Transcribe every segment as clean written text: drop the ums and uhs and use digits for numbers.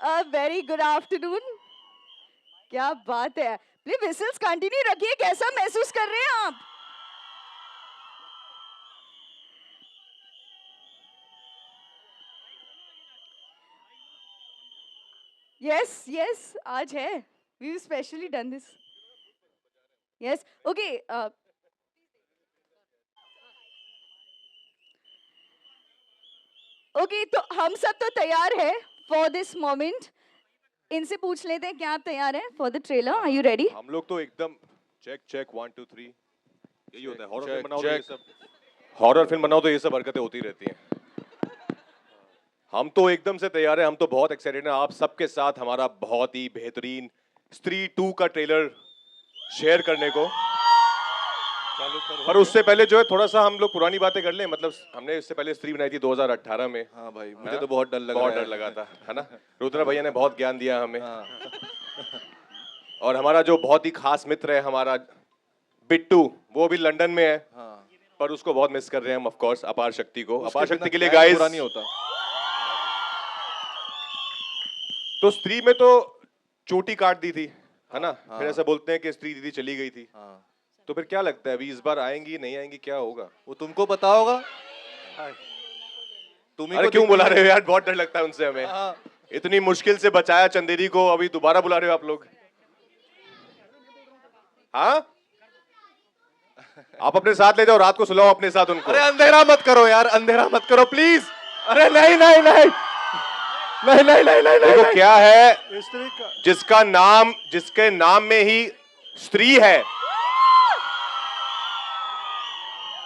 Very good afternoon. क्या बात है, प्लीज विसल्स कंटिन्यू रखिए। कैसा महसूस कर रहे हैं आप? यस यस, आज है, we specially done this. Yes okay, okay तो हम सब तो तैयार है फॉर दिस मोमेंट। इनसे पूछ लेते हैं, क्या आप तैयार हैं for the trailer? Are you ready? हम लोग तो एकदम चेक चेक 1 2 3 यही होता है। हॉरर फिल्म बनाओ तो ये सब हरकतें होती रहती हैं। हम तो एकदम से तैयार हैं, हम तो बहुत एक्साइटेड हैं आप सबके साथ हमारा बहुत ही बेहतरीन स्त्री 2 का ट्रेलर शेयर करने को। पर उससे पहले जो है थोड़ा सा हम लोग पुरानी बातें कर लें। मतलब हमने इससे पहले स्त्री बनाई थी 2018 में। हाँ भाई, मुझे तो बहुत डर लगा था, है ना? रुद्रा भैया ने बहुत ज्ञान दिया हमें। हाँ। और हमारा जो बहुत ही खास मित्र है हमारा बिट्टू, वो भी लंदन में है। हाँ। पर उसको बहुत मिस कर रहे हैं हम, ऑफ कोर्स, अपार शक्ति को। उसके अपार शक्ति बिना के लिए प्लान गाइस पूरा नहीं होता। तो स्त्री में तो चोटी काट दी थी, है ना? हाँ। फिर ऐसा बोलते हैं कि स्त्री दीदी चली गई थी। हाँ। तो फिर क्या लगता है अभी इस बार आएंगी नहीं आएंगी, क्या होगा? वो तुमको पता होगा। तुम्ही अरे को क्यों बुला दिखती रहे हो यार, बहुत डर लगता है उनसे हमें। हाँ। इतनी मुश्किल से बचाया चंदेरी को, अभी दोबारा बुला रहे हो आप लोग। हाँ, आप अपने साथ ले जाओ, रात को सुलाओ अपने साथ उनको। अरे अंधेरा मत करो यार, अंधेरा मत करो प्लीज। अरे नहीं नहीं नहीं नहीं नहीं नहीं नहीं देखो नहीं। क्या है, स्त्री का जिसके नाम में ही स्त्री है।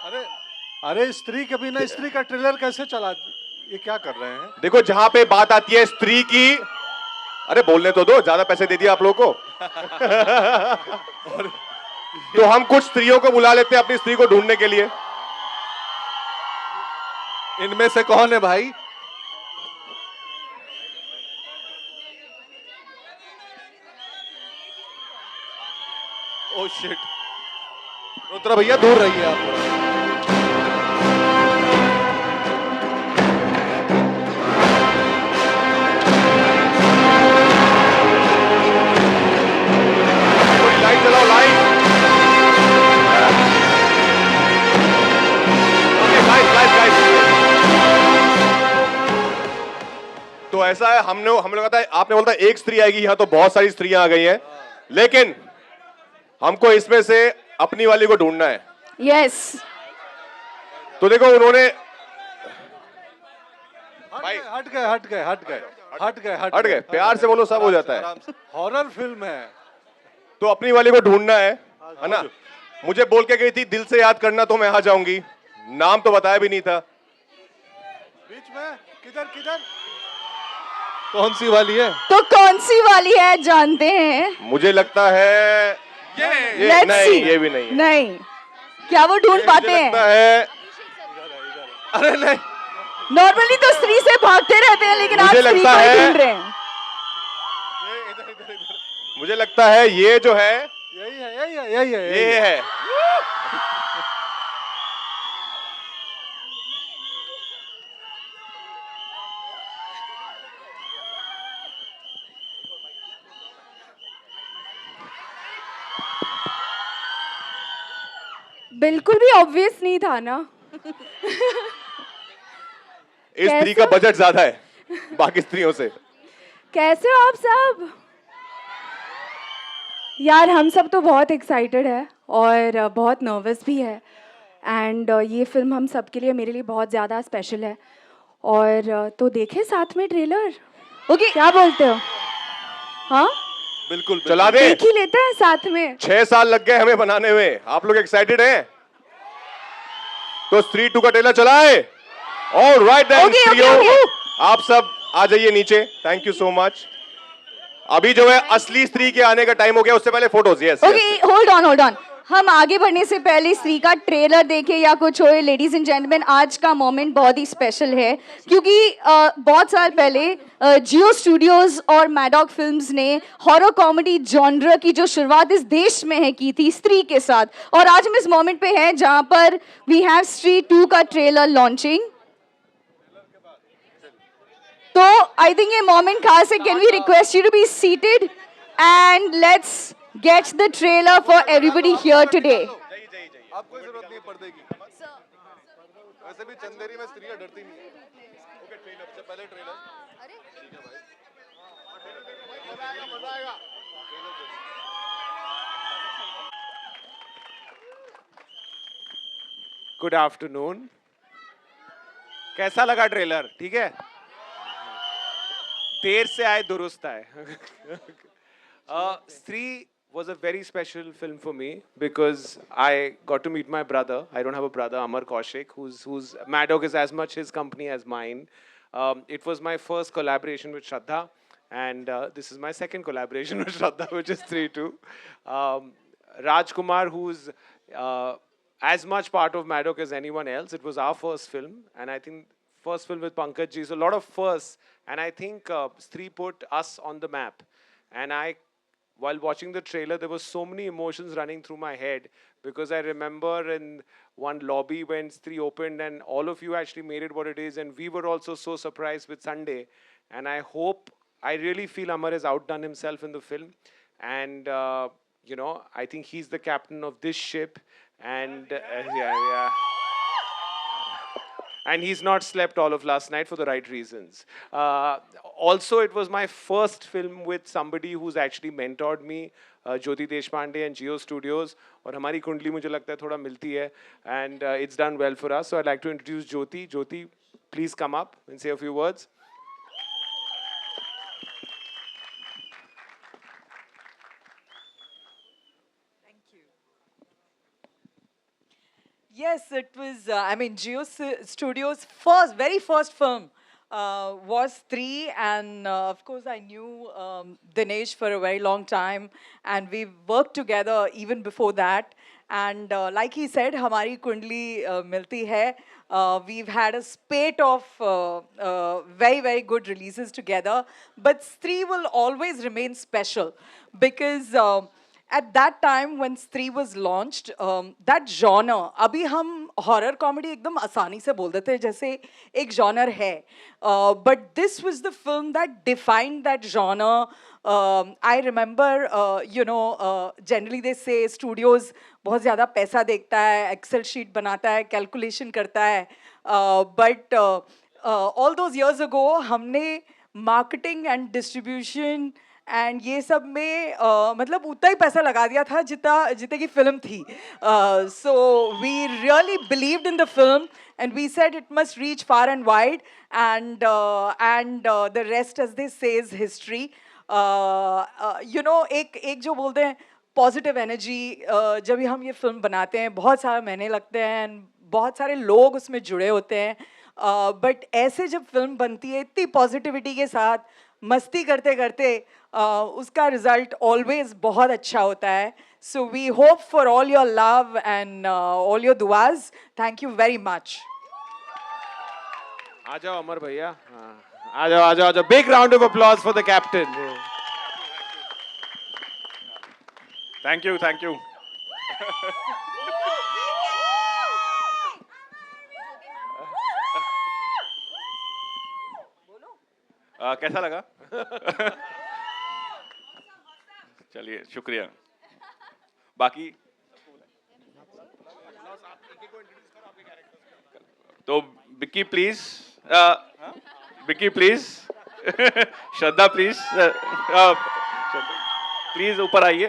अरे अरे स्त्री के बिना स्त्री का ट्रेलर कैसे चला? ये क्या कर रहे हैं? देखो जहां पे बात आती है स्त्री की, अरे बोलने तो दो, ज्यादा पैसे दे दिए आप लोगों को। तो हम कुछ स्त्रियों को बुला लेते हैं अपनी स्त्री को ढूंढने के लिए। इनमें से कौन है भाई? Oh shit. रुद्रा भैया दूर रहिए आप थोड़ा। लाइट जलाओ, light. Okay guys guys guys, तो ऐसा है, हम लोग कहता है, आपने बोलता है एक स्त्री आएगी, यहाँ तो बहुत सारी स्त्रियां आ गई हैं, लेकिन हमको इसमें से अपनी वाली को ढूंढना है। यस। तो देखो उन्होंने हट गए हट गए हट गए हट गए हट गए, प्यार से बोलो, सब हो जाता है। हॉरर फिल्म है तो अपनी वाली को ढूंढना है ना? मुझे बोल के गई थी दिल से याद करना तो मैं आ जाऊंगी, नाम तो बताया भी नहीं था। बीच में किधर किधर कौन सी वाली है? तो कौन सी वाली है जानते हैं? मुझे लगता है ये Let's नहीं, see. ये भी नहीं है। नहीं, क्या वो ढूंढ पाते मुझे हैं? लगता है, अरे नहीं, नॉर्मली तो स्त्री से भागते रहते हैं, लेकिन आज मुझे स्त्री को लगता ही है- ढूंढ रहे हैं। मुझे लगता है ये जो है यही है यही है यही है ये है। बिल्कुल भी ऑब्वियस नहीं था ना। इस स्त्री का बजट ज्यादा है बाकी स्त्रियों से। कैसे हो आप सब? यार हम सब तो बहुत एक्साइटेड है और बहुत नर्वस भी है। एंड ये फिल्म हम सब के लिए, मेरे लिए बहुत ज़्यादा स्पेशल है। और तो देखें साथ में ट्रेलर। ओके, क्या बोलते हो? हाँ, बिल्कुल चला दे। देख ही लेते हैं साथ में। 6 साल लग गए हमें बनाने में, आप लोग एक्साइटेड हैं? तो स्त्री 2 का ट्रेलर चलाए। ऑलराइट देन Okay, स्त्रियों, okay. आप सब आ जाइए नीचे। Thank you so much. अभी जो है असली स्त्री के आने का टाइम हो गया, उससे पहले photos. Yes okay, hold on. हम आगे बढ़ने से पहले स्त्री का ट्रेलर देखे या कुछ होए, लेडीज एंड जेंटलमैन, आज का मोमेंट बहुत ही स्पेशल है, क्योंकि बहुत साल पहले जियो स्टूडियोज और मैडॉक फिल्म्स ने हॉरर कॉमेडी जॉनर की जो शुरुआत इस देश में है की थी स्त्री के साथ। और आज हम इस मोमेंट पे हैं जहां पर वी हैव स्त्री 2 का ट्रेलर लॉन्चिंग। तो I think ये moment खास है. Can we request you to be seated and let's get the trailer for everybody here today. आपको जरूरत नहीं है पर्दे की. वैसे भी चंदेरी में स्त्रियां डरती नहीं है. ओके ट्रेलर से पहले ट्रेलर. ठीक है भाई. मजा आएगा. Good afternoon. कैसा लगा ट्रेलर? ठीक है. देर से आए दुरुस्त आए. Stree was a very special film for me because I got to meet my brother. I don't have a brother, Amar Kaushik, who's Mad Dog is as much his company as mine. It was my first collaboration with Shraddha, and this is my second collaboration with Shraddha, which is Stree too. Rajkumar, who's as much part of Mad Dog as anyone else. It was our first film, and I think first film with Pankaj ji. So a lot of firsts, and I think Stree put us on the map. And while watching the trailer, there were so many emotions running through my head because I remember in one lobby when Stree opened and all of you actually made it what it is, and we were also so surprised with Sunday. And I really feel Amar has outdone himself in the film. And, I think he's the captain of this ship. And, yeah. And he's not slept all of last night for the right reasons. Also, it was my first film with somebody who's actually mentored me, Jyoti Deshpande and Jio Studios. और हमारी कुंडली मुझे लगता है थोड़ा मिलती है, and it's done well for us. So I'd like to introduce Jyoti. Jyoti, please come up and say a few words. Yes, it was, Geo Studios' very first film was Stree, and of course, I knew Dinesh for a very long time, and we worked together even before that. And like he said, Hamari Kundli Milti Hai. We've had a spate of very, very good releases together, but Stree will always remain special because. At that time when Stree was launched, that genre, अभी हम horror comedy एकदम आसानी से बोल देते हैं जैसे एक genre है. But this was the film that defined that genre. I remember, generally they say studios बहुत ज़्यादा पैसा देखता है, Excel sheet बनाता है, calculation करता है. But all those years ago, हमने marketing and distribution एंड ये सब में मतलब उतना ही पैसा लगा दिया था जितने की फिल्म थी. So we really believed in the film and we said it must reach far and wide and the rest as this says history. एक जो बोलते हैं पॉजिटिव एनर्जी, जब हम ये फिल्म बनाते हैं बहुत सारे महीने लगते हैं एंड बहुत सारे लोग उसमें जुड़े होते हैं, बट ऐसे जब फिल्म बनती है इतनी पॉजिटिविटी के साथ मस्ती करते करते उसका रिजल्ट ऑलवेज बहुत अच्छा होता है. So we hope for all your love and all your दुआज. Thank you very much. आ जाओ अमर भैया. आ जाओ. Big round of applause for the captain. Thank you. कैसा लगा? चलिए शुक्रिया. बाकी तो Vicky please, Shraddha please, please ऊपर आइए.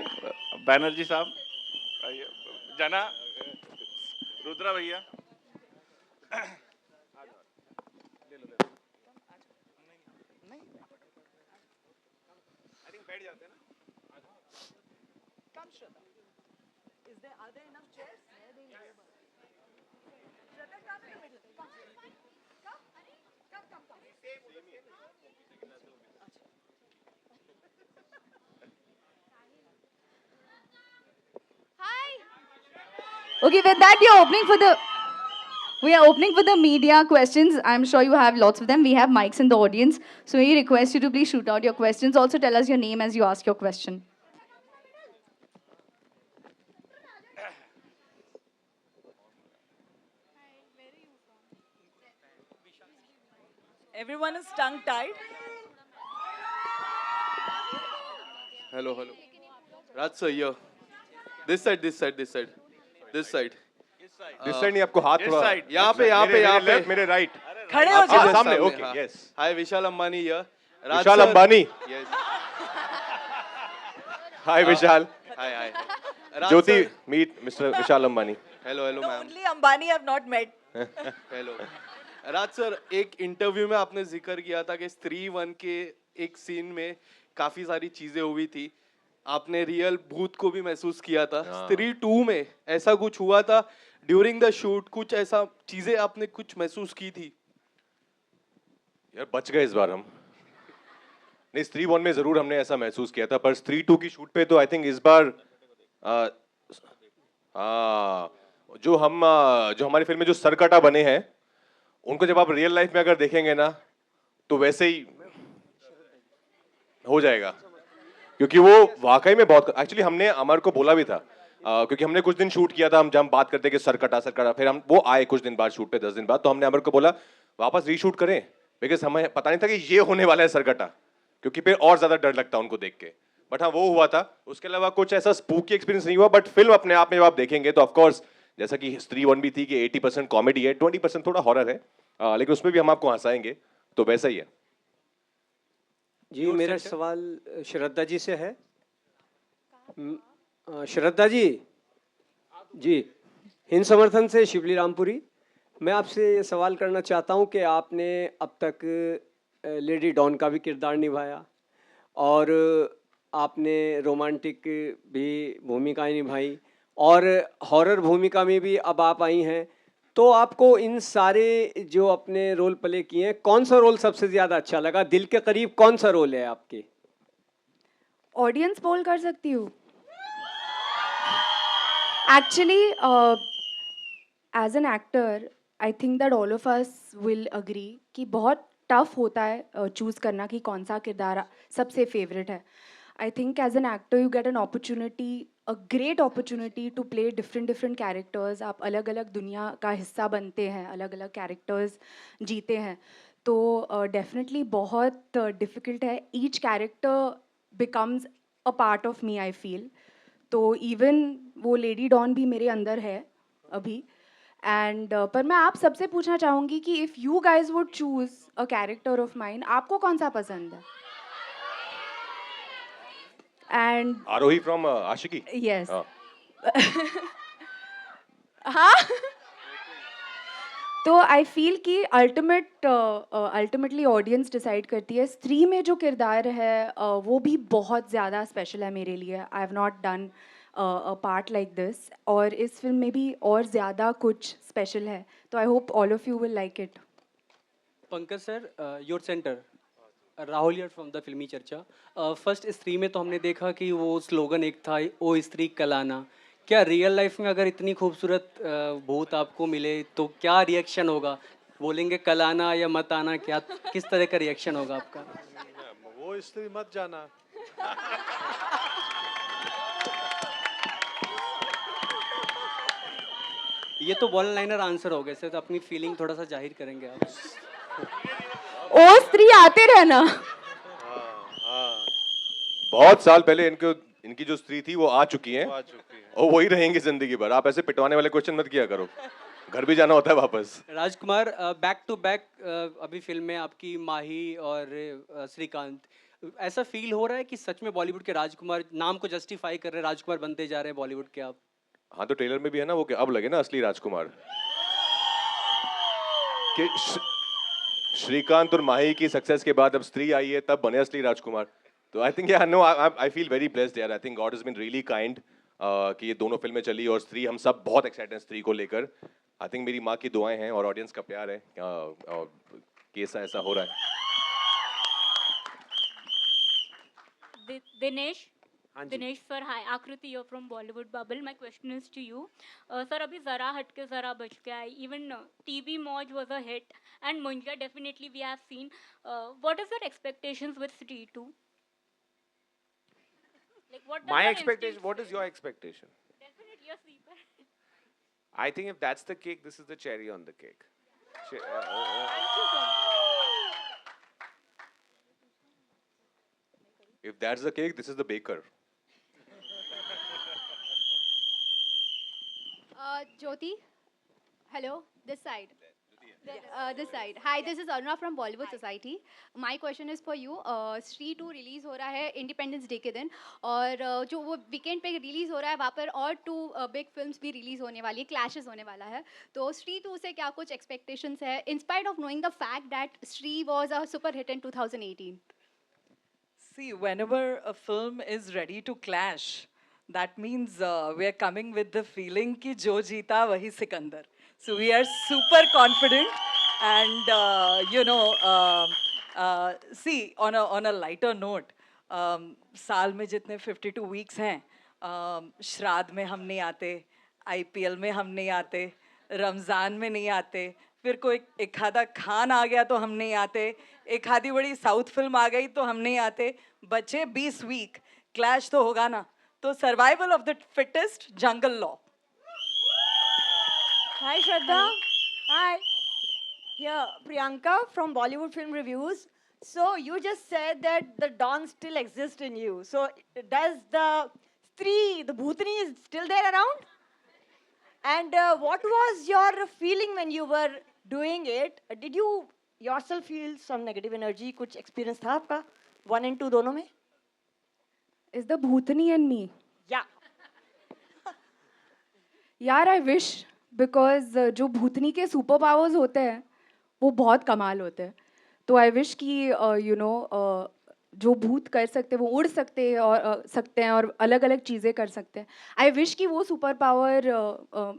बैनर्जी साहब आइए. जना, रुद्रा भैया. Okay, with that we are opening for the media questions. I'm sure you have lots of them. We have mics in the audience, so we request you to please shoot out your questions. Also tell us your name as you ask your question. Everyone is tongue tied. Hello, hello. Raj sir, here. This side, this side, this side. This side. This side नहीं, आपको हाथ This थोड़ा side. यहाँ पे, यहाँ पे, मेरे यहाँ पे. left, मेरे राइट, खड़े हो हाँ जाओ. सामने, okay, yes, Hi, Vishal Ambani here. Raj Vishal sir- Ambani, Yes. Hi Vishal, Hi, hi. Raj Jyoti, sir- meet mister Vishal Ambani. Hello, hello, The ma'am. only Ambani I've not met. Hello Raj sir, एक इंटरव्यू में आपने जिक्र किया था कि स्त्री 1 के एक सीन में काफी सारी चीजें हुई थी, आपने रियल भूत को भी महसूस किया था. स्त्री 2 में ऐसा कुछ हुआ था ड्यूरिंग द शूट? कुछ ऐसा चीजें आपने कुछ महसूस की थी? यार बच गए इस बार हम. नहीं, स्त्री 1 में जरूर हमने ऐसा महसूस किया था, पर स्त्री 2 की शूट पे तो आई थिंक इस बार जो हमारी फिल्म में जो सरकटा बने हैं, उनको जब आप रियल लाइफ में अगर देखेंगे ना, तो वैसे ही हो जाएगा. क्योंकि वो वाकई में बहुत, एक्चुअली हमने अमर को बोला भी था, क्योंकि हमने कुछ दिन शूट किया था, हम जब बात करते कि सरकटा सरकटा, फिर हम वो आए कुछ दिन बाद शूट पे, 10 दिन बाद, तो हमने अमर को बोला वापस रीशूट करें, बिकॉज हमें पता नहीं था कि ये होने वाला है सरकटा, क्योंकि फिर और ज्यादा डर लगता उनको देख के. बट हाँ, वो हुआ था. उसके अलावा कुछ ऐसा स्पूकी एक्सपीरियंस नहीं हुआ, बट फिल्म अपने आप में जब आप देखेंगे तो ऑफकोर्स जैसा कि स्त्री 1 भी थी कि 80% कॉमेडी है, 20% थोड़ा हॉरर है, लेकिन उसमें भी हम आपको हंसाएंगे, तो वैसा ही है. जी, मेरा सवाल श्रद्धा जी से है. श्रद्धा जी, जी, हिंद समर्थन से शिवली रामपुरी. मैं आपसे ये सवाल करना चाहता हूँ कि आपने अब तक लेडी डॉन का भी किरदार निभाया और आपने रोमांटिक भी भूमिकाएं निभाई और हॉरर भूमिका में भी अब आप आई हैं, तो आपको इन सारे जो अपने रोल प्ले किए हैं, कौन सा रोल सबसे ज़्यादा अच्छा लगा? दिल के करीब कौन सा रोल है आपके? ऑडियंस पोल कर सकती हूँ. Actually as an actor I think that all of us will agree कि बहुत टफ होता है चूज़ करना कि कौन सा किरदार सबसे फेवरेट है. I think as an actor you get an opportunity, a great opportunity to play different characters. आप अलग अलग दुनिया का हिस्सा बनते हैं, अलग अलग कैरेक्टर्स जीते हैं, तो डेफिनेटली बहुत डिफ़िकल्ट है. Each character becomes a part of me, I feel. तो इवन वो लेडी डॉन भी मेरे अंदर है अभी. एंड पर मैं आप सबसे पूछना चाहूँगी कि if you guys would choose a character of mine, आपको कौन सा पसंद है? And Aarohi from Aashiqui. Yes, हाँ. हाँ. तो आई फील कि अल्टीमेटली ऑडियंस डिसाइड करती है. स्त्री में जो किरदार है वो भी बहुत ज़्यादा स्पेशल है मेरे लिए. I have not done a part like this, और इस फिल्म में भी और ज़्यादा कुछ स्पेशल है. तो I hope all of you will like it. Pankaj sir, your centre. Rahul here from the फिल्मी चर्चा. फर्स्ट स्त्री में तो हमने देखा कि वो स्लोगन एक था, ओ स्त्री कलाना. क्या रियल लाइफ में अगर इतनी खूबसूरत भूत आपको मिले तो क्या रिएक्शन होगा? बोलेंगे कल आना या मत आना? क्या, किस तरह का रिएक्शन होगा आपका? वो स्त्री मत जाना. ये तो वन लाइनर आंसर हो गए सर, तो अपनी फीलिंग थोड़ा सा जाहिर करेंगे आप. ओ स्त्री आते रहना. बहुत साल पहले इनकी जो स्त्री थी वो आ चुकी हैं, आ चुकी है. और वही रहेंगी जिंदगी भर. आप ऐसे पिटवाने वाले क्वेश्चन मत किया करो, घर भी जाना होता है वापस. राजकुमार, बैक टू बैक अभी फिल्म में आपकी माही और श्रीकांत, ऐसा फील हो रहा है कि सच में बॉलीवुड के राजकुमार नाम को जस्टिफाई कर रहे हैं, राजकुमार बनते जा रहे हैं बॉलीवुड के आप? हाँ, तो ट्रेलर में भी है ना वो कि अब लगे ना असली राजकुमार, कि श्रीकांत और माही की सक्सेस के बाद अब स्त्री आई है, तब बने असली राजकुमार. तो I think no, I feel very blessed यार. I think God has been really kind कि ये दोनों फिल्में चली, और स्त्री, हम सब बहुत एक्साइटेड हैं स्त्री को लेकर. आई थिंक मेरी माँ की दुआएं हैं और ऑडियंस का प्यार है कि ऐसा हो रहा है. दिनेश, हाँ जी. दिनेश सर, हाय. आकृति you're from Bollywood Bubble. My question is to you. Sir, अभी जरा हटके जरा बच के आई. Even TV Moj was a hit, and Munja definitely we have seen. What is your expectations with Stree 2? Like what? does My your expectation. instinct What is say? your expectation? Definitely a sleeper. I think if that's the cake, this is the cherry on the cake. Thank you so much. If that's the cake, this is the baker. Jyoti, hello, this side. This side. Hi, this is Aruna from Bollywood Society. My question is for you. Stree 2 release हो रहा है independence day के दिन और जो वो weekend पे release हो रहा है वहाँ पर और 2 बिग फिल्म्स भी रिलीज होने वाली है, क्लैशेस होने वाला है. तो Stree 2 से क्या कुछ एक्सपेक्टेशंस है in spite of knowing the fact that Stree was a super hit in 2018? See, whenever a film is ready to clash, that means we are coming with the feeling कि जो जीता वही Sikandar. So we are super confident, and see, on a lighter note, साल में जितने 52 weeks हैं, श्राद्ध में हम नहीं आते, IPL में हम नहीं आते, रमज़ान में नहीं आते, फिर कोई एक आधा खान आ गया तो हम नहीं आते, एक आधी बड़ी साउथ फिल्म आ गई तो हम नहीं आते, बचे 20 वीक, क्लैश तो होगा ना. तो survival of the fittest, jungle law. Hi Shraddha. Hi. Here, Priyanka from Bollywood Film Reviews. So you just said that the Don still exists in you. So does the Stree, the Bhutani, is still there around? And what was your feeling when you were doing it? Did you yourself feel some negative energy? कुछ experience था आपका? 1 and 2 दोनों में? Is the Bhutani and me? Yeah. यार I wish because जो भूतनी के super powers होते हैं वो बहुत कमाल होते हैं. तो आई विश कि जो भूत कर सकते हैं वो उड़ सकते हैं और अलग अलग चीज़ें कर सकते हैं. आई विश कि वो सुपर पावर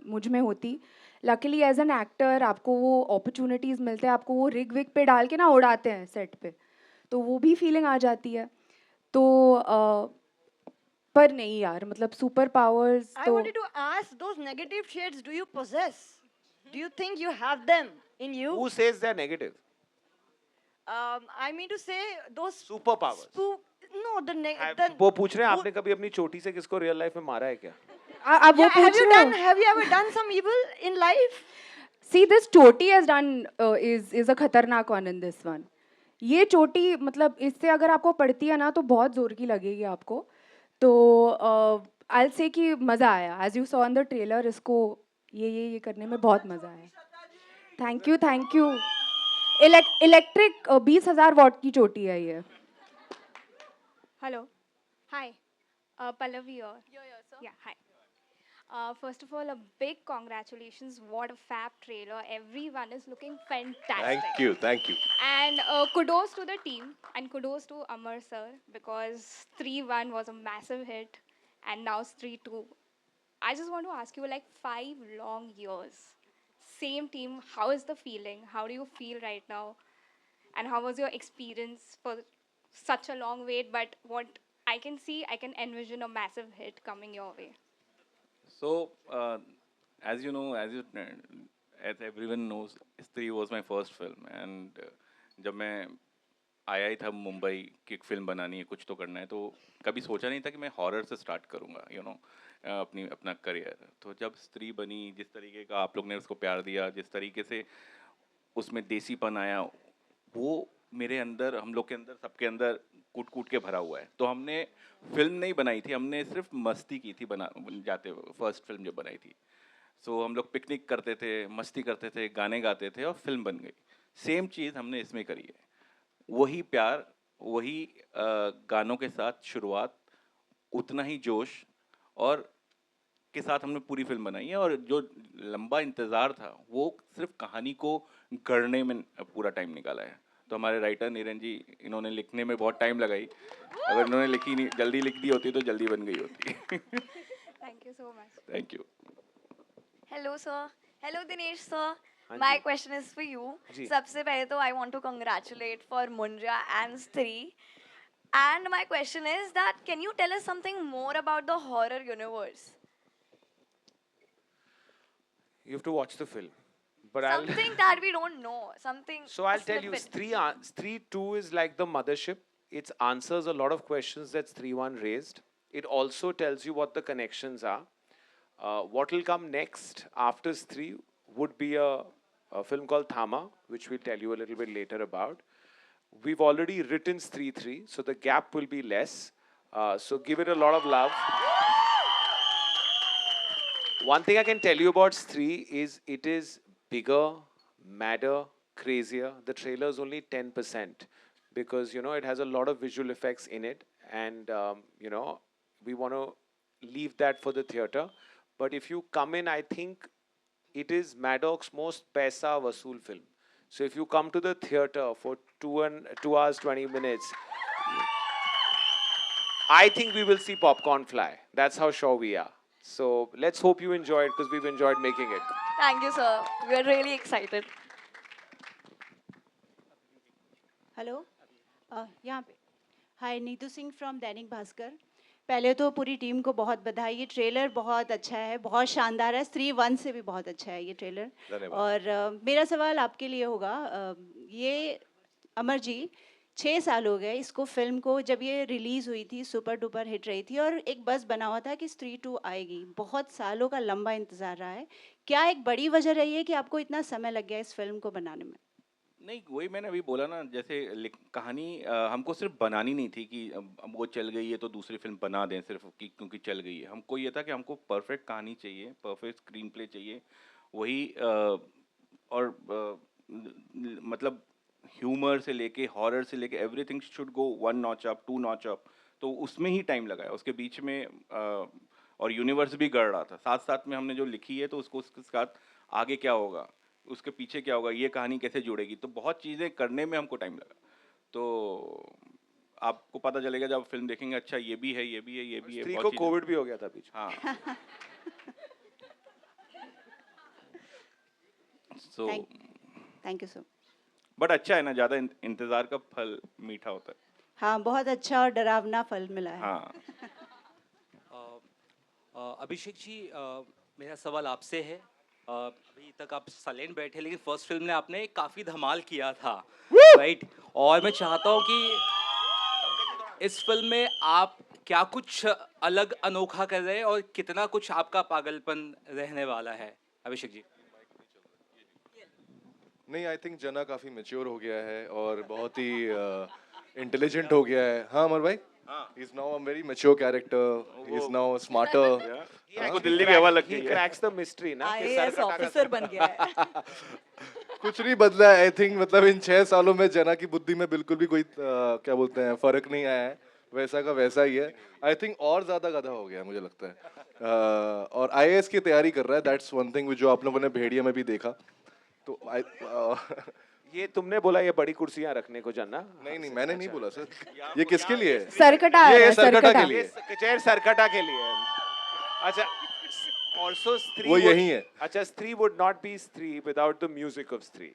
मुझ में होती. लकीली एज एन एक्टर आपको वो अपॉर्चुनिटीज़ मिलते हैं, आपको वो रिग विग पे डाल के ना उड़ाते हैं सेट पे, तो वो भी फीलिंग आ जाती है. तो पर नहीं यार, मतलब सुपर पावर्स I तो wanted to ask, those negative shades, do you possess? Do you think you have them in you? Who says they're negative? I mean to say those Superpowers. no, वो पूछ रहे हैं आपने कभी अपनी चोटी से किसको रियल लाइफ में मारा है क्या? अब वो Yeah, पूछ रहे हो. have you ever done some evil in life? See, this choti has done is a खतरनाक one in this one. ये चोटी मतलब इससे अगर आपको पड़ती है ना तो बहुत जोर की लगेगी आपको. तो I'll say कि मज़ा आया. As you saw in the trailer, इसको ये करने में बहुत मज़ा आया. Thank you. इलेक्ट्रिक 20,000 वॉट की चोटी है ये. Hello. Hi. Pallavi here. Yeah, hi. First of all, a big congratulations. What a fab trailer. Everyone is looking fantastic. Thank you. And kudos to the team and kudos to Amar sir because 3-1 was a massive hit and now Stree 2. I just want to ask you, like 5 long years, same team, how is the feeling? How do you feel right now? And how was your experience for such a long wait? But what I can see, I can envision a massive hit coming your way. So, as you know, as everyone knows, Stree was my first film, and जब मैं आया ही था मुंबई की एक film बनानी है, कुछ तो करना है, तो कभी सोचा नहीं था कि मैं हॉरर से स्टार्ट करूँगा, अपना करियर. तो जब स्त्री बनी, जिस तरीके का आप लोग ने उसको प्यार दिया, जिस तरीके से उसमें देसीपन आया, वो मेरे अंदर, हम लोग के अंदर, सबके अंदर कूट कूट के भरा हुआ है. तो हमने फिल्म नहीं बनाई थी, हमने सिर्फ मस्ती की थी जाते हुए, फर्स्ट फिल्म जो बनाई थी. सो हम लोग पिकनिक करते थे, मस्ती करते थे, गाने गाते थे और फिल्म बन गई. सेम चीज़ हमने इसमें करी है. वही प्यार, वही गानों के साथ शुरुआत, उतना ही जोश और के साथ हमने पूरी फिल्म बनाई है. और जो लंबा इंतज़ार था वो सिर्फ कहानी को गढ़ने में पूरा टाइम निकाला है. तो हमारे राइटर नीरन जी, इन्होंने लिखने में बहुत टाइम लगाई. अगर इन्होंने लिखी नहीं, जल्दी लिख दी होती तो जल्दी बन गई होती. Thank you so much. Thank you. Hello sir. Hello Dinesh sir. My question is for you. सबसे पहले तो I want to congratulate for Munja and Stree. And my question is that can you tell us something more about the horror universe? You have to watch the film. But Something that we don't know. Something. So I'll tell you, Stree 2 is like the mothership. It answers a lot of questions that Stree 1 raised. It also tells you what the connections are. What will come next after Stree would be a film called Thama, which we'll tell you a little bit later about. we've already written Stree 3, so the gap will be less. So give it a lot of love. One thing I can tell you about Stree is it is bigger, madder, crazier. The trailer is only 10% because, you know, it has a lot of visual effects in it. And, you know, we want to leave that for the theater. But if you come in, I think it is Maddox's most paisa vasool film. So if you come to the theater for 2 hours, 20 minutes, I think we will see popcorn fly. That's how sure we are. So let's hope you enjoy it because we've enjoyed making it. Thank you, sir. We are really excited. Hello यहाँ पे हाय Neetu Singh from Dainik Bhaskar. पहले तो पूरी team को बहुत बधाई, ये trailer बहुत अच्छा है, बहुत शानदार है। स्त्री 1 से भी बहुत अच्छा है ये ट्रेलर। और मेरा सवाल आपके लिए होगा, ये अमर जी 6 साल हो गए इसको, फिल्म को, जब ये रिलीज़ हुई थी सुपर डुपर हिट रही थी और एक बस बना हुआ था कि स्त्री 2 आएगी। बहुत सालों का लंबा इंतज़ार रहा है, क्या एक बड़ी वजह रही है कि आपको इतना समय लग गया इस फिल्म को बनाने में? नहीं, वही मैंने अभी बोला ना, जैसे कहानी हमको सिर्फ बनानी नहीं थी कि अब वो चल गई है तो दूसरी फिल्म बना दें सिर्फ कि क्योंकि चल गई है। हमको ये था कि हमको परफेक्ट कहानी चाहिए, परफेक्ट स्क्रीन प्ले चाहिए, वही और मतलब ह्यूमर से लेके हॉरर से लेके everything should go 1 notch up 2 notch up. तो उसमें ही टाइम लगाया, उसके बीच में और यूनिवर्स भी गढ़ रहा था, साथ साथ में हमने जो लिखी है तो उसको उसके साथ आगे क्या होगा, उसके पीछे क्या होगा, ये कहानी कैसे जुड़ेगी, तो बहुत चीज़ें करने में हमको टाइम लगा। तो आपको पता चलेगा जब फिल्म देखेंगे, अच्छा ये भी है, ये भी है, ये भी है। स्त्री को कोविड भी हो गया था बीच। हाँ। So thank you sir. But अच्छा है ना, ज़्यादा इंतज़ार का फल मीठा होता है। हाँ, बहुत अच्छा और डरावना फल मिला है। हाँ। अभिषेक जी, मेरा सवाल आपसे है। अभी तक आप साइलेंट बैठे, लेकिन फर्स्ट फिल्म ने आपने काफ़ी धमाल किया था, राइट? और मैं चाहता हूँ कि इस फिल्म में आप क्या कुछ अलग अनोखा कर रहे हैं और कितना कुछ आपका पागलपन रहने वाला है, अभिषेक जी? नहीं, आई थिंक जना काफ़ी मैच्योर हो गया है और बहुत ही इंटेलिजेंट हो गया है। हाँ अमर भाई, he is now a very mature character, he is now smarter। आपको दिल्ली में हवा लग गई है। He cracks the mystery ना। IAS ऑफिसर बन गया है। कुछ नहीं बदला है, आई थिंक मतलब इन 6 सालों में जना की बुद्धि में बिल्कुल भी कोई क्या बोलते हैं फर्क नहीं आया है, वैसा का वैसा ही है। आई थिंक और ज़्यादा गधा हो गया है मुझे लगता है। और IAS की तैयारी कर रहा है, दैट्स वन थिंग जो आप लोगों ने भेड़िया में भी देखा। तो ये तुमने बोला ये बड़ी कुर्सियां रखने को जना? नहीं नहीं, मैंने नहीं बोला सर। ये किसके लिए है? सरकटा ये सरकटा के लिए। चेयर सरकटा के लिए। अच्छा, also Stree वो यही है। अच्छा, Stree would not be Stree without the music of Stree.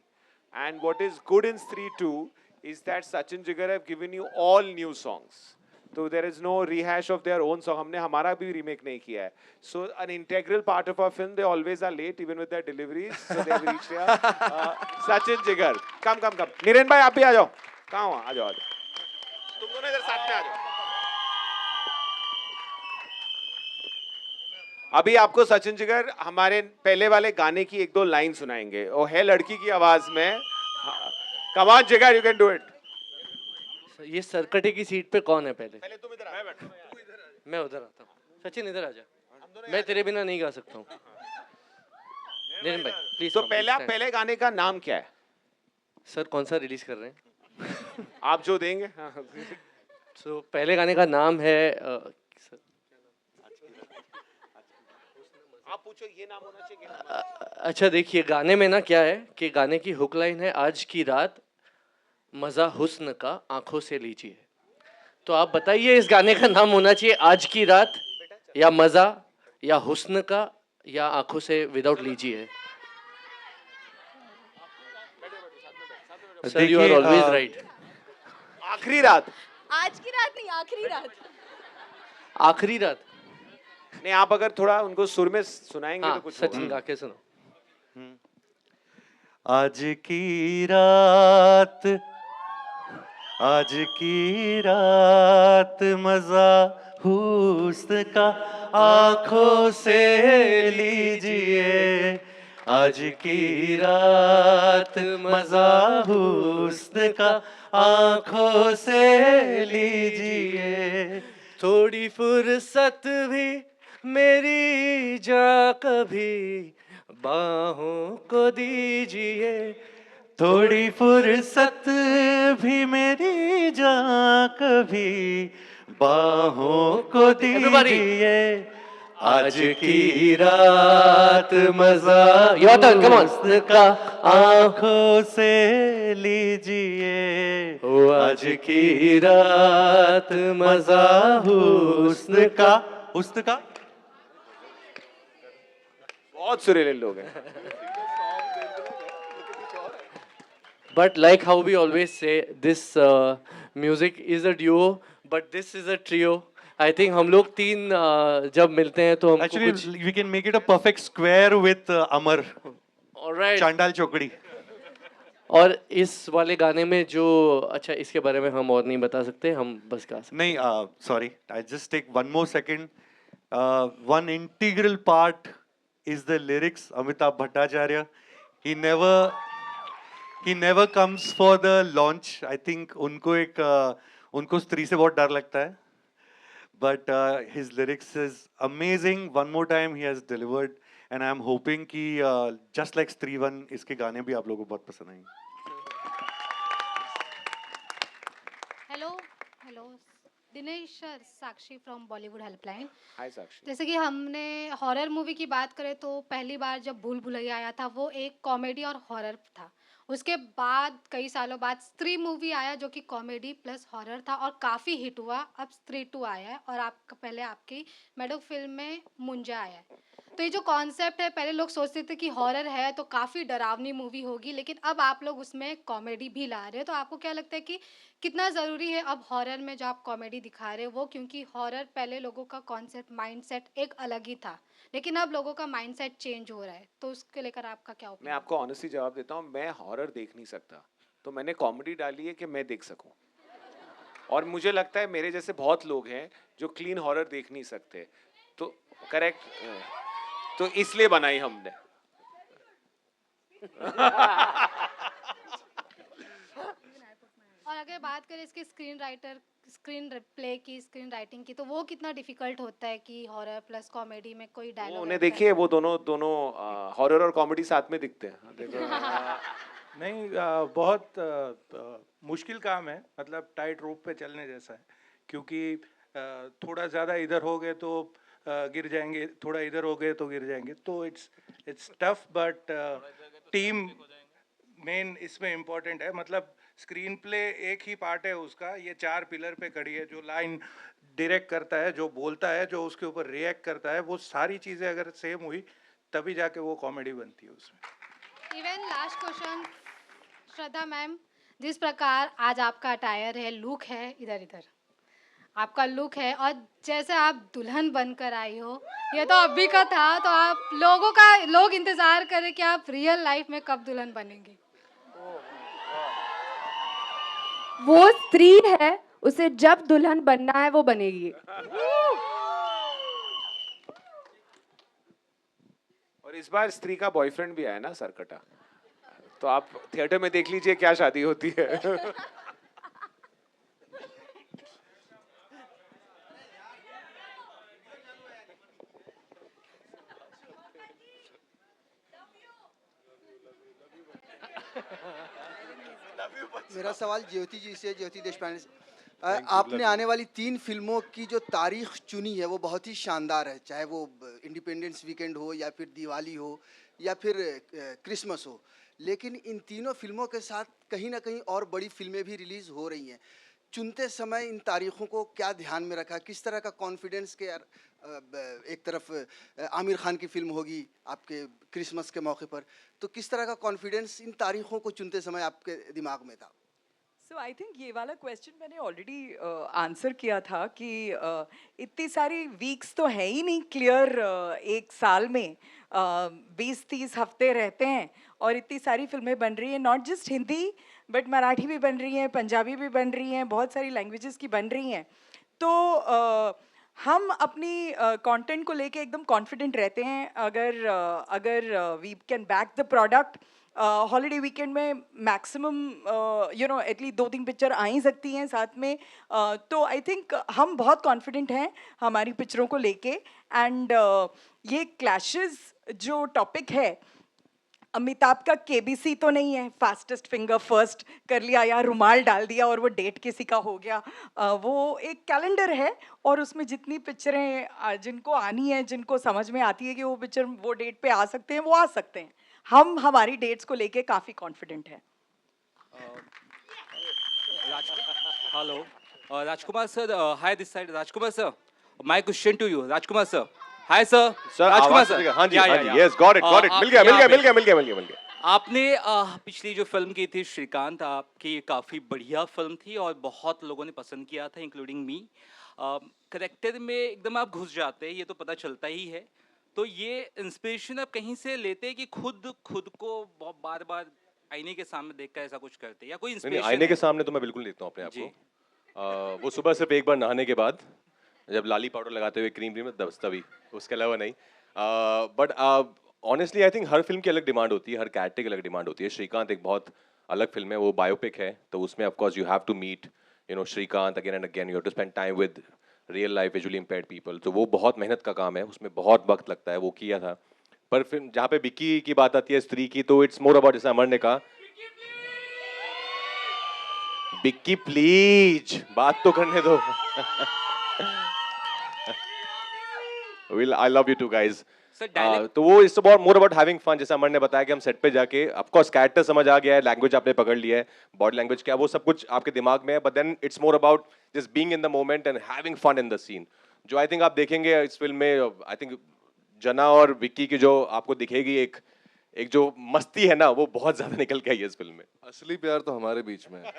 And what is good in Stree 2 is that Sachin Jigar have given you all new songs. So there is no rehash of their own song. हमने हमारा भी remake नहीं किया है. So an integral part of our film, they always are late even with their deliveries. So they have reached here. Sachin Jigar, come. Niren भाई आप भी आ जाओ. कहाँ हो? आ जाओ. तुम दोनों इधर साथ में आ जाओ. अभी आपको सचिन जिगर हमारे पहले वाले गाने की 1-2 लाइन सुनाएंगे, वो है लड़की की आवाज में। कम ऑन जिगर, यू कैन डू इट। ये सरकटे की सीट पे कौन है पहले? पहले तुम इधर आ। मैं उधर आता हूँ। सचिन इधर आ जा, मैं तेरे बिना नहीं गा सकता हूँ। नितिन भाई प्लीज। तो पहले गाने का नाम क्या है? सर कौन सा रिलीज कर रहे हैं? आप जो देंगे। तो पहले गाने का नाम है आप पूछो, ये नाम होना चाहिए। अच्छा देखिए, गाने में ना क्या है कि गाने की हुक लाइन है, आज की रात मजा हुस्न का आंखों से लीजिए। तो आप बताइए इस गाने का नाम होना चाहिए आज की रात या मजा या हुस्न का या आंखों से विदाउट लीजिए। Sir you are always right. आखिरी रात। आज की रात नहीं, आखिरी रात। आखिरी रात नहीं, आप अगर थोड़ा उनको सुर में सुनाएंगे हाँ, तो कुछ सचिन गा के सुनो। आज की रात, आज की रात मजा हुस्न का आंखों से लीजिए। आज की रात मजा हुस्न का आंखों से लीजिए। थोड़ी फुर्सत भी मेरी जा कभी बाहों को दीजिए। थोड़ी फुर्सत भी मेरी जान कभी बाहों को दीजिए। आज की रात मजा Your turn, come on. हुस्न का आंखों से लीजिए। आज की रात मजा हुस्न का बहुत सुरीले लोग हैं। But like how we always say, this music is a duo, but this is a trio. I think हम लोग तीन जब मिलते हैं तो हमको Actually, कुछ we can make it a perfect square with Amar. Alright. चांडाल चौकड़ी. और इस वाले गाने में जो अच्छा इसके बारे में हम और नहीं बता सकते, हम बस गा सकते। नहीं, sorry, I just take one more second. One integral part is the lyrics. Amitabh Bhattacharya, he never comes for the launch. I think उनको स्त्री से बहुत डर लगता है. But his lyrics is amazing. One more time he has delivered, and I am hoping कि just like Stree 1 इसके गाने भी आप लोगों को बहुत पसंद आएंगे. Hello Dinesh sir, Sakshi from Bollywood helpline. Hi Sakshi. जैसे कि हमने हॉरर मूवी की बात करें तो पहली बार जब भूल भुलैया आया था वो एक कॉमेडी और हॉरर था। उसके बाद कई सालों बाद स्त्री मूवी आया जो कि कॉमेडी प्लस हॉरर था और काफ़ी हिट हुआ। अब स्त्री 2 आया है और आपका पहले आपकी मैडो फिल्म में मुंजा आया है। तो ये जो कॉन्सेप्ट है, पहले लोग सोचते थे कि हॉरर है तो काफ़ी डरावनी मूवी होगी, लेकिन अब आप लोग उसमें कॉमेडी भी ला रहे हो। तो आपको क्या लगता है कि कितना ज़रूरी है अब हॉरर में जो आप कॉमेडी दिखा रहे हो वो, क्योंकि हॉरर पहले लोगों का कॉन्सेप्ट माइंडसेट एक अलग ही था, लेकिन अब लोगों का माइंडसेट चेंज हो रहा है, तो उसके लेकर आपका क्या मैं आपको ऑनेस्टली जवाब देता हूँ, मैं हॉरर देख नहीं सकता, तो मैंने कॉमेडी डाली है कि मैं देख सकूं। और मुझे लगता है मेरे जैसे बहुत लोग हैं जो क्लीन हॉरर देख नहीं सकते, तो करेक्ट, तो इसलिए बनाई हमने। और अगर बात करें इसके स्क्रीन प्ले की, स्क्रीन राइटिंग की, तो वो कितना डिफिकल्ट होता है कि हॉरर प्लस कॉमेडी में कोई डायलॉग उन्हें देखिए, वो दोनों हॉरर और कॉमेडी साथ में दिखते हैं। देखो नहीं, बहुत मुश्किल काम है, मतलब टाइट रोप पे चलने जैसा है, क्योंकि थोड़ा ज़्यादा इधर हो गए तो गिर जाएंगे, थोड़ा इधर हो गए तो गिर जाएंगे, तो it's tough, but team main इसमें इम्पोर्टेंट है। मतलब स्क्रीन प्ले एक ही पार्ट है उसका, ये 4 पिलर पे खड़ी है, जो लाइन डायरेक्ट करता है, जो बोलता है, जो उसके ऊपर रिएक्ट करता है, वो सारी चीज़ें अगर सेम हुई तभी जाके वो कॉमेडी बनती है उसमें। इवन लास्ट क्वेश्चन श्रद्धा मैम, जिस प्रकार आज आपका अटायर है, लुक है, इधर इधर आपका लुक है, और जैसे आप दुल्हन बनकर आई हो, ये तो अभी का था, तो आप लोग इंतजार करें कि आप रियल लाइफ में कब दुल्हन बनेंगे। वो स्त्री है, उसे जब दुल्हन बनना है वो बनेगी। और इस बार स्त्री का बॉयफ्रेंड भी आया ना, सरकटा, तो आप थिएटर में देख लीजिए क्या शादी होती है। मेरा सवाल ज्योति जी से, ज्योति देशपांडे से। आपने आने वाली 3 फिल्मों की जो तारीख चुनी है वो बहुत ही शानदार है, चाहे वो इंडिपेंडेंस वीकेंड हो या फिर दिवाली हो या फिर क्रिसमस हो, लेकिन इन तीनों फिल्मों के साथ कहीं ना कहीं और बड़ी फिल्में भी रिलीज़ हो रही हैं। चुनते समय इन तारीखों को क्या ध्यान में रखा, किस तरह का कॉन्फिडेंस के यार, एक तरफ आमिर खान की फिल्म होगी आपके क्रिसमस के मौके पर, तो किस तरह का कॉन्फिडेंस इन तारीखों को चुनते समय आपके दिमाग में था? सो आई थिंक ये वाला क्वेश्चन मैंने ऑलरेडी आंसर किया था कि इतनी सारी वीक्स तो है ही नहीं क्लियर, एक साल में 20-30 हफ्ते रहते हैं और इतनी सारी फिल्में बन रही हैं, not just Hindi but Marathi भी बन रही हैं, पंजाबी भी बन रही हैं, बहुत सारी लैंग्वेजेस की बन रही हैं। तो हम अपनी कंटेंट को लेके एकदम कॉन्फिडेंट रहते हैं। अगर we can back the product holiday weekend में मैक्सिमम एटलीस्ट 2-3 पिक्चर आ ही सकती हैं साथ में. तो आई थिंक हम बहुत कॉन्फिडेंट हैं हमारी पिक्चरों को लेके. एंड ये क्लैशेस जो टॉपिक है, अमिताभ का केबीसी तो नहीं है, फास्टेस्ट फिंगर फर्स्ट कर लिया या रुमाल डाल दिया और वो डेट किसी का हो गया. वो एक कैलेंडर है और उसमें जितनी पिक्चरें जिनको आनी है, जिनको समझ में आती है कि वो पिक्चर वो डेट पे आ सकते हैं, वो आ सकते हैं. हम हमारी डेट्स को लेके काफ़ी कॉन्फिडेंट हैं. Hello Rajkumar sir, hi this side Rajkumar sir. My question to you Rajkumar sir. Hi sir. Sir Rajkumar आवाज सर. हाँ जी या, हाँ या, जी या. यस गॉट इट आपने पिछली जो फिल्म की थी श्रीकांत, आपकी काफ़ी बढ़िया फिल्म थी और बहुत लोगों ने पसंद किया था इंक्लूडिंग मी. करेक्टर में एकदम आप घुस जाते हैं, ये तो पता चलता ही है. तो ये इंस्पिरेशन आप कहीं से लेते हैं कि खुद को बहुत बार बार आईने के सामने देखकर ऐसा कुछ करते हैं, या कोई नहीं, इंस्पिरेशन आईने के सामने तो मैं बिल्कुल देखता हूँ अपने आप को. वो सुबह सिर्फ एक बार नहाने के बाद जब लाली पाउडर लगाते हुए क्रीम में तभी, उसके अलावा नहीं. But honestly I think her film की अलग डिमांड होती है, हर कैरेक्टर की अलग डिमांड होती है. श्रीकांत एक बहुत अलग फिल्म है, वो बायोपिक है, तो उसमें of course you have to meet Srikanth again and again. You have to spend time with real life visually impaired people. तो वो बहुत मेहनत का काम है, उसमें बहुत वक्त लगता है, वो किया था. पर फिर जहाँ पे विक्की की बात आती है, स्त्री की, तो इट्स मोर अबाउट, जैसे अमर ने कहा, विक्की प्लीज बात तो करने दो. I love you too guys. तो वो it's about more about having fun. जैसे अमर ने बताया कि हम सेट पे जाके ऑफ कोर्स कैरेक्टर समझ आ गया है, लैंग्वेज आपने पकड़ लिया है, बॉडी लैंग्वेज क्या, वो सब कुछ आपके दिमाग में है, but then it's more about just being in the moment and having fun in the scene. जो आई थिंक आप देखेंगे इस फिल्म में, आई थिंक जना और विक्की की जो आपको दिखेगी एक जो मस्ती है ना, वो बहुत ज्यादा निकल के आई है इस फिल्म में. असली प्यार तो हमारे बीच में है.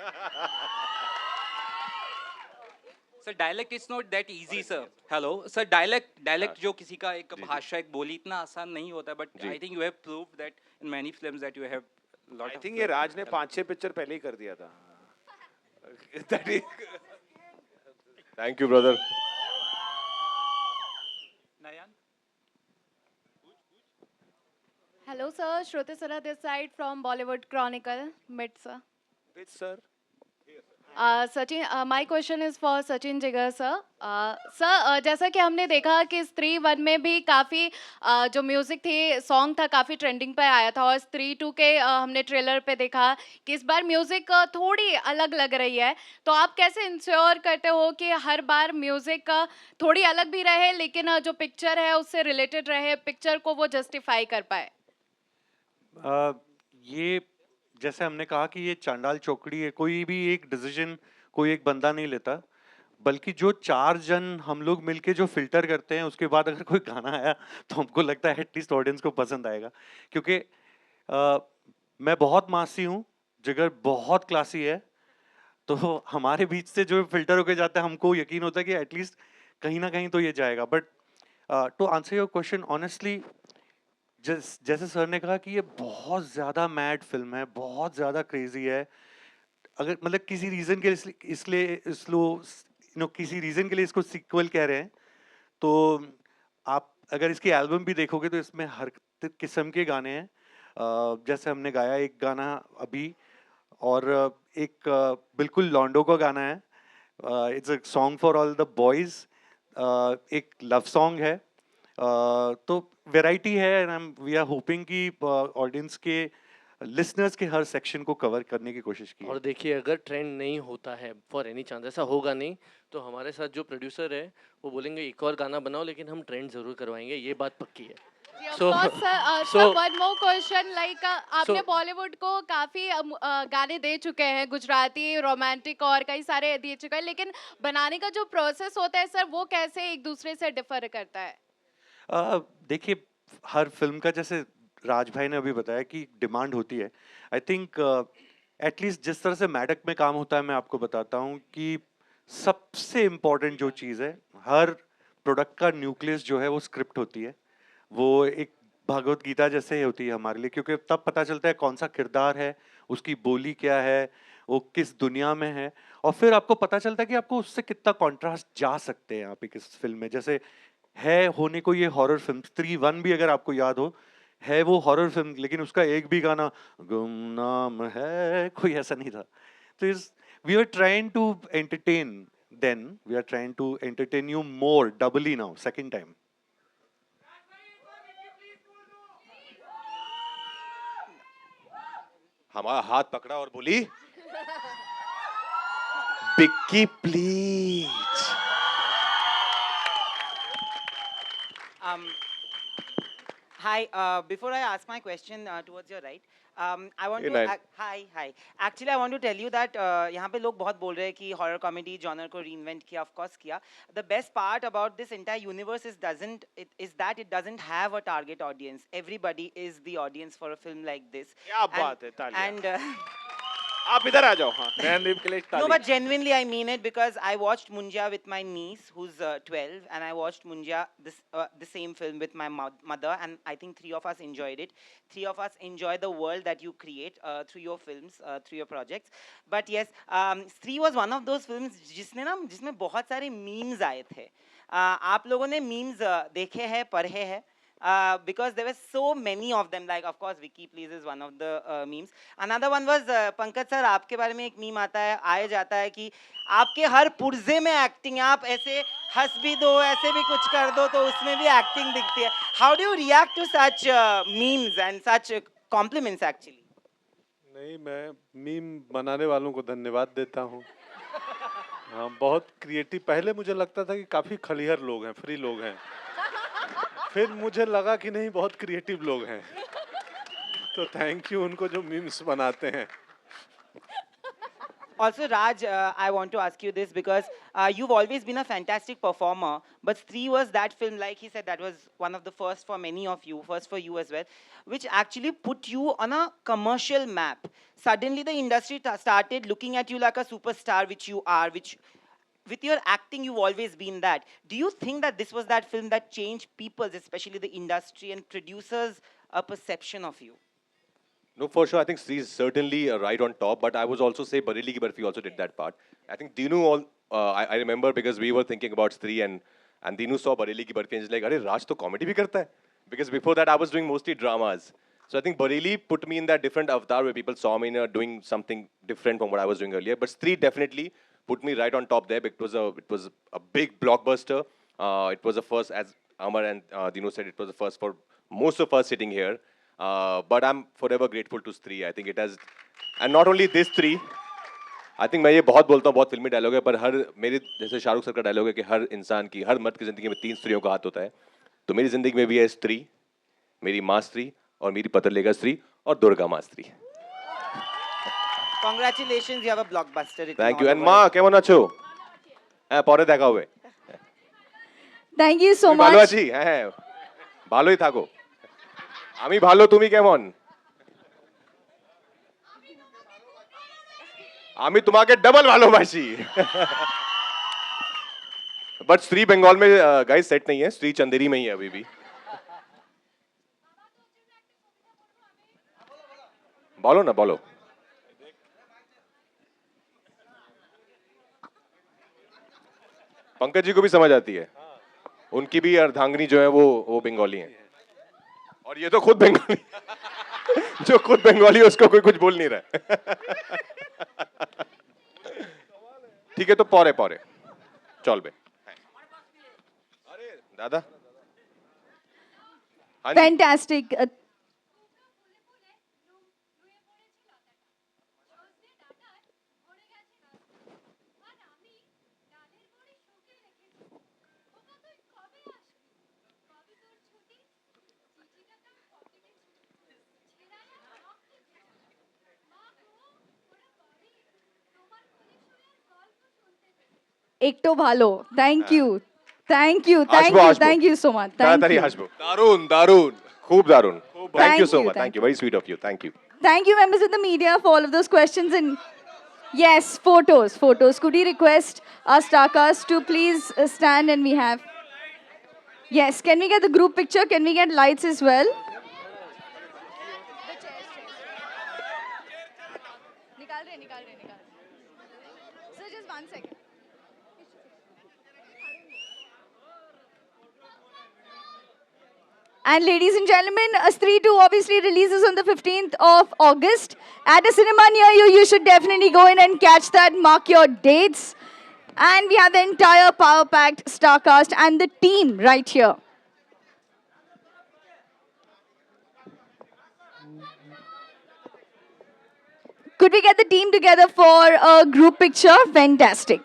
Sir dialect is not that easy sir. Hello sir, dialect जो किसी का एक भाषा, एक बोली, इतना आसान नहीं होता, but I think you have proved that in many films that you have lot. I think ये राज ने 5-6 पिक्चर पहले ही कर दिया था. Thank you brother. Hello, sir. Shruti Sara this side from Bollywood Chronicle. Mit, sir. Which sir? Sachin, my question is for Sachin Jigar, sir. Sir, जैसा कि हमने देखा कि स्त्री 1 में भी काफ़ी जो म्यूज़िक थी, सॉन्ग था, काफ़ी ट्रेंडिंग पे आया था, और स्त्री 2 के हमने ट्रेलर पे देखा कि इस बार म्यूज़िक थोड़ी अलग लग रही है. तो आप कैसे इंश्योर करते हो कि हर बार म्यूज़िक थोड़ी अलग भी रहे, लेकिन जो पिक्चर है उससे रिलेटेड रहे, पिक्चर को वो जस्टिफाई कर पाए? ये जैसे हमने कहा कि ये चांडाल चौकड़ी है, कोई भी एक डिसीजन कोई एक बंदा नहीं लेता, बल्कि जो 4 जन हम लोग मिलके जो फिल्टर करते हैं, उसके बाद अगर कोई गाना आया तो हमको लगता है एटलीस्ट ऑडियंस को पसंद आएगा. क्योंकि मैं बहुत मासी हूँ, जिगर बहुत क्लासी है, तो हमारे बीच से जो फिल्टर होके जाता है, हमको यकीन होता है कि एटलीस्ट कहीं ना कहीं तो ये जाएगा. But to answer your question honestly, जैसे सर ने कहा कि ये बहुत ज़्यादा मैड फिल्म है, बहुत ज़्यादा क्रेजी है. अगर मतलब किसी रीज़न के किसी रीज़न के लिए इसको सीक्वल कह रहे हैं, तो आप अगर इसकी एल्बम भी देखोगे तो इसमें हर किस्म के गाने हैं. जैसे हमने गाया एक गाना अभी, और एक बिल्कुल लॉन्डो का गाना है, it's a song for all the boys, एक लव सॉन्ग है. तो वैरायटी है, एंड वी आर होपिंग कि ऑडियंस के लिसनर्स के हर सेक्शन को कवर करने की कोशिश की. और देखिए, अगर ट्रेंड नहीं होता है फॉर एनी चांस, ऐसा होगा नहीं, तो हमारे साथ जो प्रोड्यूसर है वो बोलेंगे एक और गाना बनाओ, लेकिन हम ट्रेंड जरूर करवाएंगे, ये बात पक्की है. वन मोर क्वेश्चन, लाइक आपने बॉलीवुड को काफी गाने दे चुके हैं, गुजराती, रोमांटिक और कई सारे दे चुके हैं, लेकिन बनाने का जो प्रोसेस होता है सर, वो कैसे एक दूसरे से डिफर करता है? देखिए, हर फिल्म का, जैसे राज भाई ने अभी बताया कि डिमांड होती है. आई थिंक एटलीस्ट जिस तरह से मैडक में काम होता है, मैं आपको बताता हूँ कि सबसे इम्पोर्टेंट जो चीज़ है, हर प्रोडक्ट का न्यूक्लियस जो है वो स्क्रिप्ट होती है. वो एक भगवत गीता जैसे ही होती है हमारे लिए, क्योंकि तब पता चलता है कौन सा किरदार है, उसकी बोली क्या है, वो किस दुनिया में है, और फिर आपको पता चलता है कि आपको उससे कितना कॉन्ट्रास्ट जा सकते हैं आप एक इस फिल्म में. जैसे है होने को ये हॉरर फिल्म, स्त्री 1 भी अगर आपको याद हो, है वो हॉरर फिल्म, लेकिन उसका एक भी गाना गुमनाम है कोई ऐसा नहीं था. तो इस we were trying to entertain then, we are trying to entertain you more, doubly now, second time. हमारा हाथ पकड़ा और बोली Vicky please. Hi, before I ask my question towards your right, I want Hey, to Nayan. hi. Actually, I want to tell you that यहाँ पे लोग बहुत बोल रहे हैं कि horror comedy genre को reinvent किया, of course किया. The best part about this entire universe is that it doesn't have a target audience. Everybody is the audience for a film like this. क्या बात है, तालियां. And आप इधर आ जाओ. हाँ, नयनदीप के लिए no, ताली. but genuinely I mean it because I watched Munja with my niece who's 12, and I watched Munja the same film with my mother, and I think three of us enjoyed it. Three of us enjoy the world that you create through your films, through your projects. But yes, Stree was one of those films जिसमें बहुत सारे memes आए थे. आप लोगों ने memes देखे हैं, पढ़े हैं? Because there were so many of them. Like, of course, Wiki Please is one of the memes. Another one was Pankaj sir, आपके बारे में एक मीम आता है, आया जाता है कि आपके हर पुर्जे में एक्टिंग है, आप ऐसे हंस भी दो, ऐसे भी कुछ कर दो तो उसमें भी एक्टिंग दिखती है. How do you react to such memes and such compliments actually? नहीं, मैं मीम बनाने वालों को धन्यवाद देता हूँ. हाँ, बहुत क्रिएटिव. पहले मुझे लगता था कि काफी खलिहर लोग हैं, फ्री लोग हैं. फिर मुझे लगा कि नहीं, बहुत क्रिएटिव लोग हैं. तो थैंक यू उनको जो मीम्स बनाते हैं. Also, Raj, I want to ask you this because you've always been a fantastic performer, but Stree was that film, like he said, that was one of the first for many of you, first for you as well, which actually put you on a commercial map. Suddenly, the industry started looking at you like a superstar, which you are, which with your acting, you've always been that. Do you think that this was that film that changed people's, especially the industry and producers, a perception of you? No, for sure. I think Sri is certainly right on top, but I was also say Bareli Ki Barfi also did that part. I think Dinu, I remember because we were thinking about Sri and Dinu saw Bareli Ki Barfi and he's like, "Arey, Raj to comedy bhi karta hai?" Because before that I was doing mostly dramas. So I think Bareli put me in that different avatar where people saw me doing something different from what I was doing earlier. But Sri definitely put me right on top there. It was a big blockbuster. It was the first, as Amar and Dinu said, it was the first for most of us sitting here. But I'm forever grateful to Stree. I think it has, and not only this Stree. I think मैं ये बहुत बोलता हूँ, बहुत फिल्मी dialogue है, पर हर मेरे जैसे शाहरुख सर का डायलॉग है कि हर इंसान की, हर मर्द की जिंदगी में 3 स्त्रियों का हाथ होता है. तो मेरी जिंदगी में भी है स्त्री, मेरी माँ स्त्री और मेरी पतरलेखा स्त्री और दुर्गा माँ स्त्री. Congratulations, you have a blockbuster. Thank you. And মা কেমন আছো? হ্যাঁ, পরে দেখা হবে. Thank you so ভালো much. আছি. হ্যাঁ, ভালোই থাকো. আমি ভালো, তুমি কেমন? আমি তোমাকে ডবল ভালোবাসি. बट स्त्री बंगाल में गाइस सेट नहीं है, स्त्री चंदेरी में ही है अभी भी. बोलो ना, बोलो. पंकज जी को भी समझ आती है. उनकी भी अर्धांगिनी जो है वो बंगाली है. और ये तो खुद बंगाली. जो खुद बंगाली है उसको कोई कुछ बोल नहीं रहा है. ठीक है, तो पौरे पौरे चल बे. अरे दादा, Fantastic. एक तो भालो. Thank you. Thank you. Thank you. Thank you so much. Thank you. दारुण दारुण खूब दारुण. Thank you so you, much. Thank you. Very sweet of you. Thank you. Thank you, members of the media, for all of those questions. And yes, photos. Could we request our star cast to please stand, and we have. Yes, can we get the group picture? Can we get lights as well? Sir, just 1 second. And ladies and gentlemen, Stree 2 obviously releases on the 15th of August. At a cinema near you, you should definitely go in and catch that. Mark your dates. And we have the entire power-packed star cast and the team right here. Could we get the team together for a group picture? Fantastic.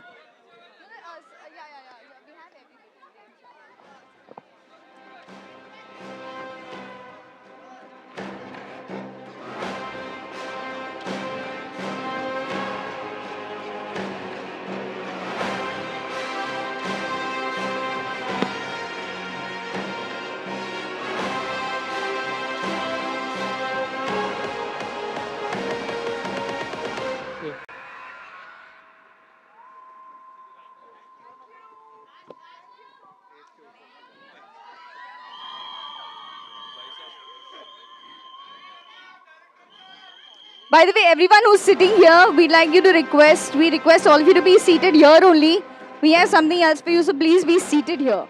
By the way, everyone who's sitting here, we request all of you to be seated here only. We have something else for you, so please be seated here.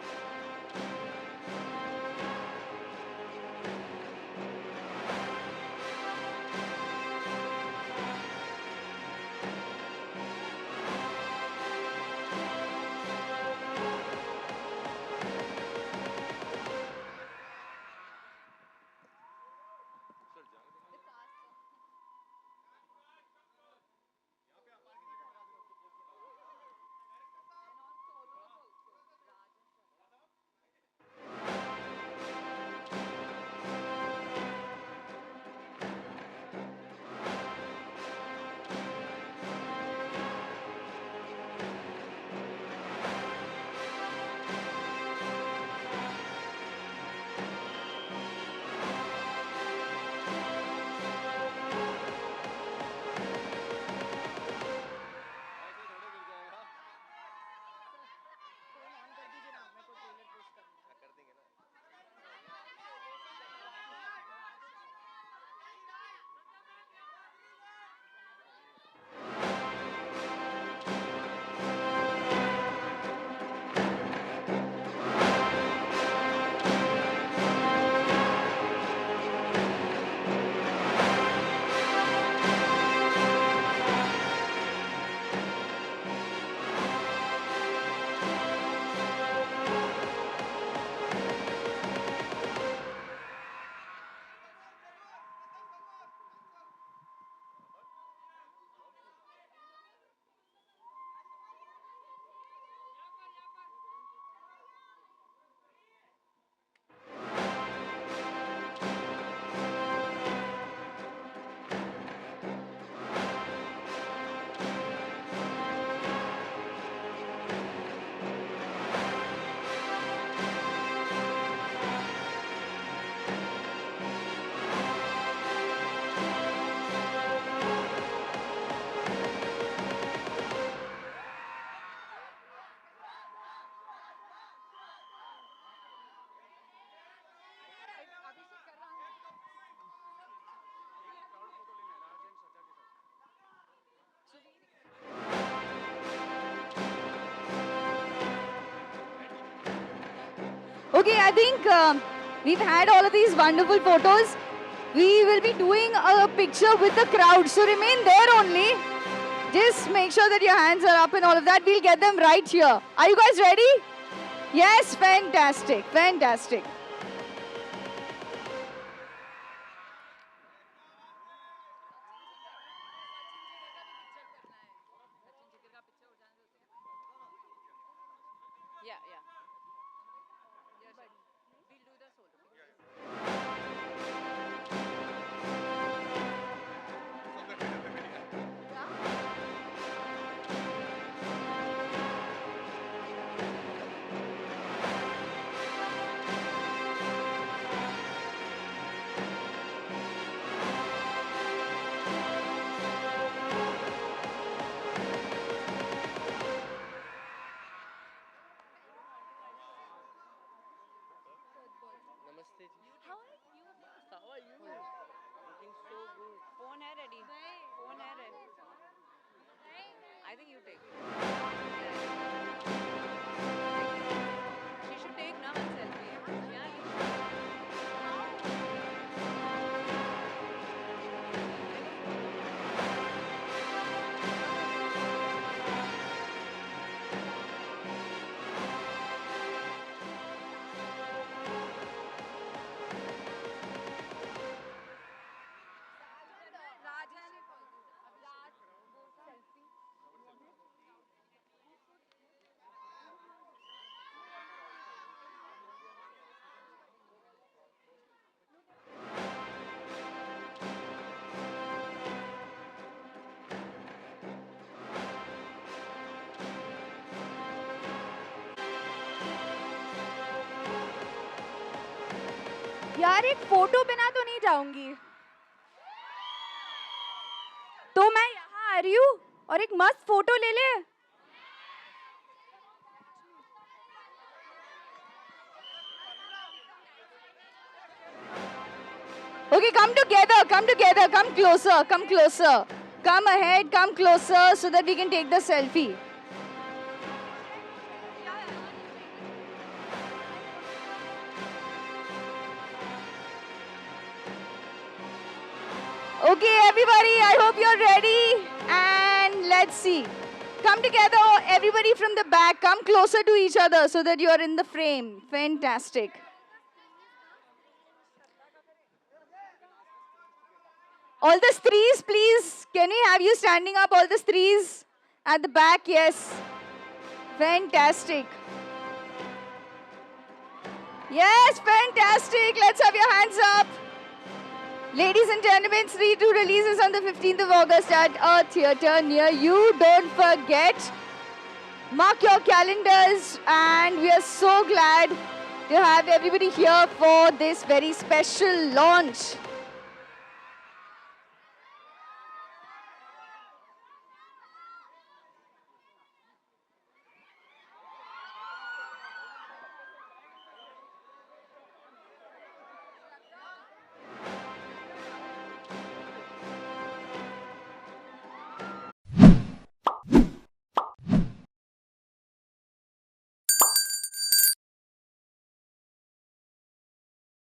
Okay, I think we've had all of these wonderful photos. We will be doing a picture with the crowd, so remain there only. Just make sure that your hands are up and all of that. We'll get them right here. Are you guys ready? Yes, fantastic, fantastic. Yeah, yeah. Phone hai ready. Phone hai ready. I think you take. She should take now one selfie. Yeah, you should. यार एक photo बिना तो नहीं जाऊंगी, तो मैं यहाँ आ रही हूँ और एक मस्त फोटो ले ले। Okay, come together, come closer. Come ahead, come closer so that we can take the selfie. Okay, everybody, I hope you're ready. And let's see. Come together, everybody from the back. Come closer to each other so that you're in the frame. Fantastic. All the threes, please. Can we have you standing up, all the threes? At the back, yes. Fantastic. Yes, fantastic. Let's have your hands up. Ladies and gentlemen, Stree 2 releases on the 15th of August at a theatre near you. Don't forget. Mark your calendars, and we are so glad to have everybody here for this very special launch.